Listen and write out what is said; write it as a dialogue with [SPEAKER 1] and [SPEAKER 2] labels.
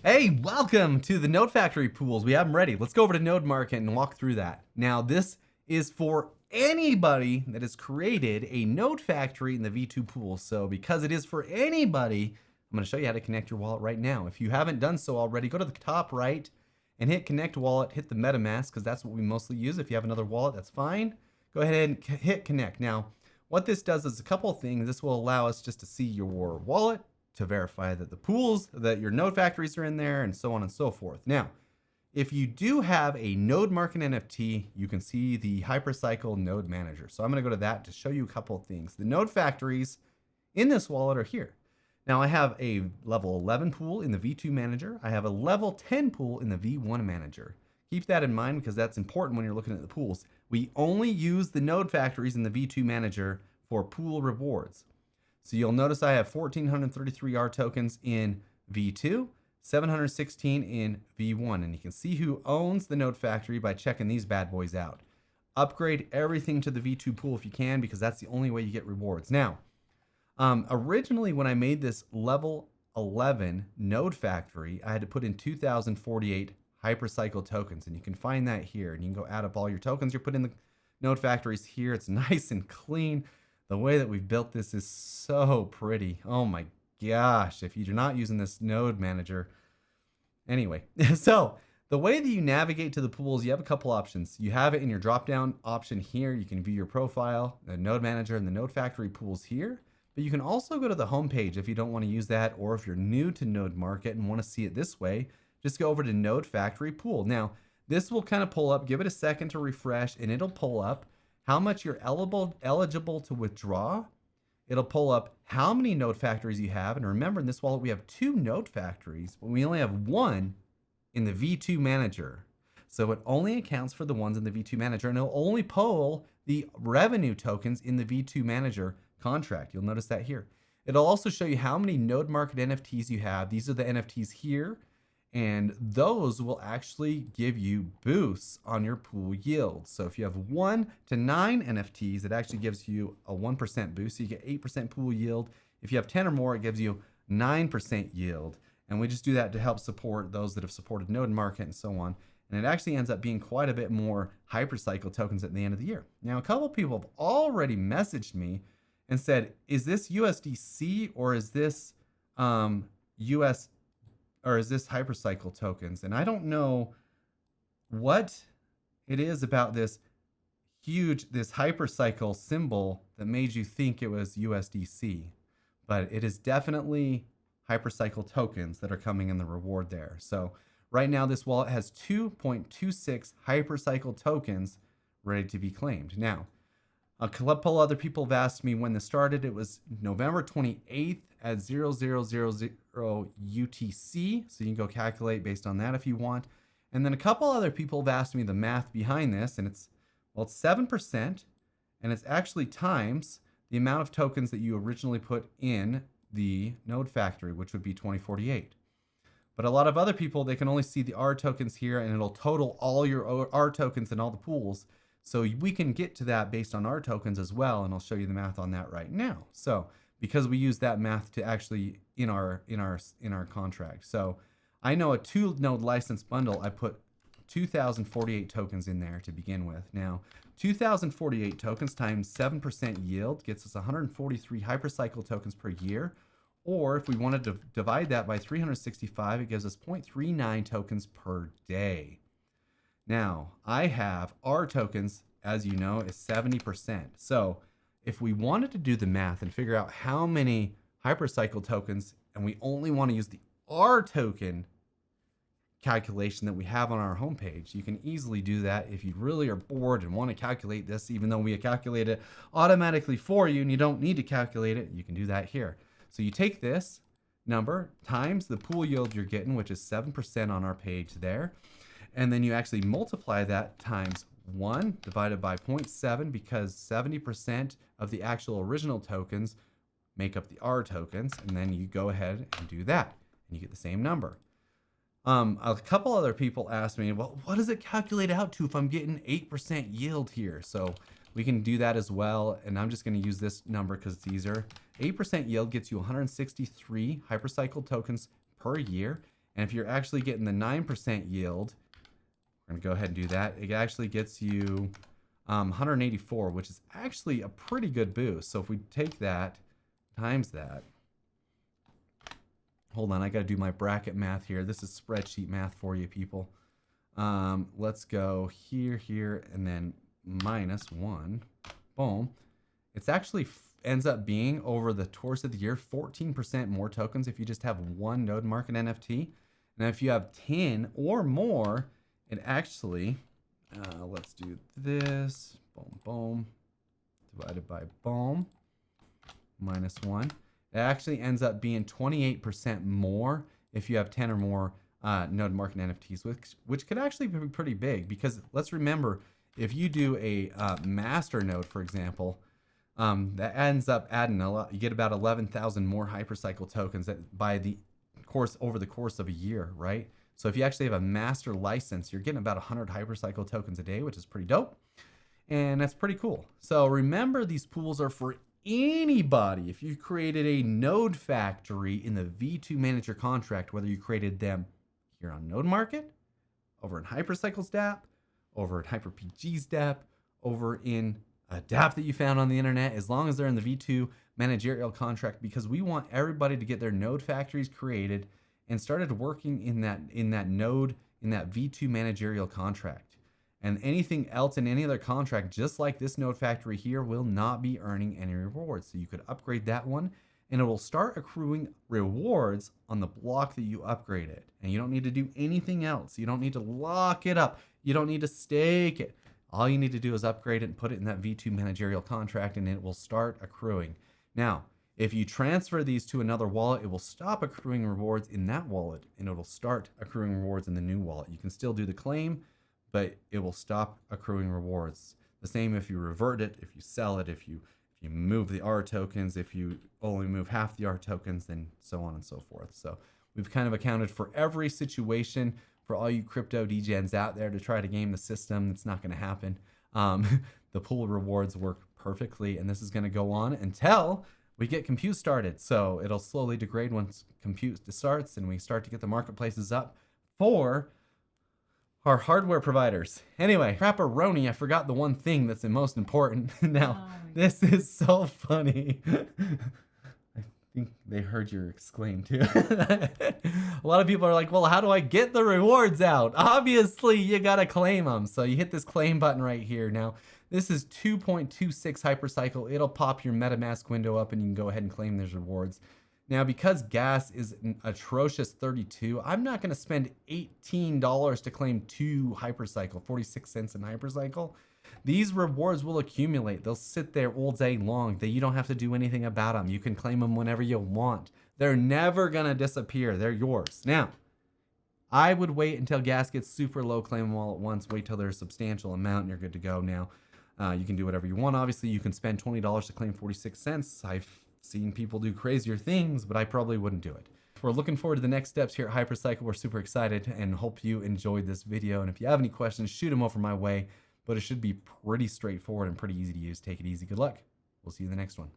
[SPEAKER 1] Hey, welcome to the Node Factory pools. We have them ready. Let's go over to Node Market and walk through that. Now, this is for anybody that has created a Node Factory in the V2 pool. So because it is for anybody, I'm going to show you how to connect your wallet right now. If you haven't done so already, go to the top right and hit Connect Wallet, hit the MetaMask, because that's what we mostly use. If you have another wallet, that's fine. Go ahead and hit Connect. Now, what this does is a couple of things. This will allow us just to see your wallet, to verify that the pools, that your node factories are in there, and so on and so forth. Now, if you do have a node market NFT, you can see the Hypercycle node manager. So I'm going to go to that to show you a couple of things. The node factories in this wallet are here. Now I have a level 11 pool in the V2 manager. I have a level 10 pool in the V1 manager. Keep that in mind because that's important when you're looking at the pools. We only use the node factories in the V2 manager for pool rewards. So you'll notice I have 1,433 R tokens in V2, 716 in V1, and you can see who owns the node factory by checking these bad boys out. Upgrade everything to the V2 pool if you can, because that's the only way you get rewards. Now, originally when I made this level 11 node factory, I had to put in 2,048 Hypercycle tokens, and you can find that here, and you can go add up all your tokens you're putting in the node factories here. It's nice and clean. The way that we've built this is so pretty. Oh my gosh, if you're not using this node manager. Anyway, so the way that you navigate to the pools, you have a couple options. You have it in your drop-down option here. You can view your profile, the node manager, and the node factory pools here. But you can also go to the home page if you don't want to use that, or if you're new to Node Market and want to see it this way, just go over to Node Factory Pool. Now, this will kind of pull up. Give it a second to refresh, and it'll pull up how much you're eligible to withdraw. It'll pull up how many node factories you have. And remember, in this wallet, we have 2 node factories, but we only have 1 in the V2 manager. So it only accounts for the ones in the V2 manager, and it'll only pull the revenue tokens in the V2 manager contract. You'll notice that here. It'll also show you how many node market NFTs you have. These are the NFTs here. And those will actually give you boosts on your pool yield. So if you have 1 to 9 NFTs, it actually gives you a 1% boost. So you get 8% pool yield. If you have 10 or more, it gives you 9% yield. And we just do that to help support those that have supported Node Market and so on. And it actually ends up being quite a bit more Hypercycle tokens at the end of the year. Now, a couple people have already messaged me and said, is this USDC or is this US or is this Hypercycle tokens? And I don't know what it is about this Hypercycle symbol that made you think it was USDC, but it is definitely Hypercycle tokens that are coming in the reward there. So right now this wallet has 2.26 Hypercycle tokens ready to be claimed. Now, a couple other people have asked me when this started. It was November 28th at 0000 UTC. So you can go calculate based on that if you want. And then a couple other people have asked me the math behind this. And it's 7%. And it's actually times the amount of tokens that you originally put in the node factory, which would be 2048. But a lot of other people, they can only see the R tokens here, and it'll total all your R tokens in all the pools. So we can get to that based on our tokens as well, and I'll show you the math on that right now. So because we use that math to actually in our contract. So I know a 2-node license bundle, I put 2,048 tokens in there to begin with. Now, 2,048 tokens times 7% yield gets us 143 Hypercycle tokens per year. Or if we wanted to divide that by 365, it gives us 0.39 tokens per day. Now, I have R tokens, as you know, is 70%. So if we wanted to do the math and figure out how many Hypercycle tokens, and we only want to use the R token calculation that we have on our homepage, you can easily do that. If you really are bored and want to calculate this, even though we calculate it automatically for you and you don't need to calculate it, you can do that here. So you take this number times the pool yield you're getting, which is 7% on our page there. And then you actually multiply that times 1 divided by 0.7, because 70% of the actual original tokens make up the R tokens. And then you go ahead and do that, and you get the same number. A couple other people asked me, well, what does it calculate out to if I'm getting 8% yield here? So we can do that as well. And I'm just going to use this number because it's easier. 8% yield gets you 163 Hypercycle tokens per year. And if you're actually getting the 9% yield, we're going to go ahead and do that. It actually gets you 184, which is actually a pretty good boost. So if we take that times that, hold on, I got to do my bracket math here. This is spreadsheet math for you people. Let's go here, here, and then -1. Boom. It's actually ends up being, over the course of the year, 14% more tokens if you just have one node market NFT. And if you have 10 or more, it actually, let's do this, boom, boom, divided by boom, -1. It actually ends up being 28% more if you have 10 or more node market NFTs, which could actually be pretty big, because let's remember, if you do a master node, for example, that ends up adding a lot. You get about 11,000 more hypercycle tokens that over the course of a year, right? So if you actually have a master license, you're getting about 100 hypercycle tokens a day, which is pretty dope. And that's pretty cool. So remember, these pools are for anybody. If you created a node factory in the V2 manager contract, whether you created them here on Node Market, over in Hypercycles dApp, over in HyperPG's dApp, over in a dApp that you found on the internet, as long as they're in the V2 managerial contract, because we want everybody to get their node factories created and started working in that node, in that V2 managerial contract. And anything else in any other contract, just like this node factory here, will not be earning any rewards. So you could upgrade that one, and it will start accruing rewards on the block that you upgrade it. And you don't need to do anything else. You don't need to lock it up. You don't need to stake it. All you need to do is upgrade it and put it in that V2 managerial contract, and it will start accruing. Now, if you transfer these to another wallet, it will stop accruing rewards in that wallet, and it will start accruing rewards in the new wallet. You can still do the claim, but it will stop accruing rewards. The same if you revert it, if you sell it, if you move the R tokens, if you only move half the R tokens, then so on and so forth. So we've kind of accounted for every situation for all you crypto degens out there to try to game the system. It's not going to happen. The pool rewards work perfectly, and this is going to go on until we get compute started. So it'll slowly degrade once compute starts and we start to get the marketplaces up for our hardware providers. Anyway, crapperoni, I forgot the one thing that's the most important. Now, this is so funny. I think they heard your exclaim too. A lot of people are like, well, how do I get the rewards out? Obviously, you gotta claim them. So you hit this claim button right here. Now, this is 2.26 hypercycle. It'll pop your MetaMask window up and you can go ahead and claim those rewards. Now, because gas is an atrocious 32, I'm not going to spend $18 to claim 2 hypercycle, 46 cents in hypercycle. These rewards will accumulate. They'll sit there all day long. You don't have to do anything about them. You can claim them whenever you want. They're never going to disappear. They're yours. Now, I would wait until gas gets super low, claim them all at once, wait till there's a substantial amount, and you're good to go. Now, you can do whatever you want. Obviously, you can spend $20 to claim 46 cents. I've seen people do crazier things, but I probably wouldn't do it. We're looking forward to the next steps here at Hypercycle. We're super excited and hope you enjoyed this video. And if you have any questions, shoot them over my way. But it should be pretty straightforward and pretty easy to use. Take it easy. Good luck. We'll see you in the next one.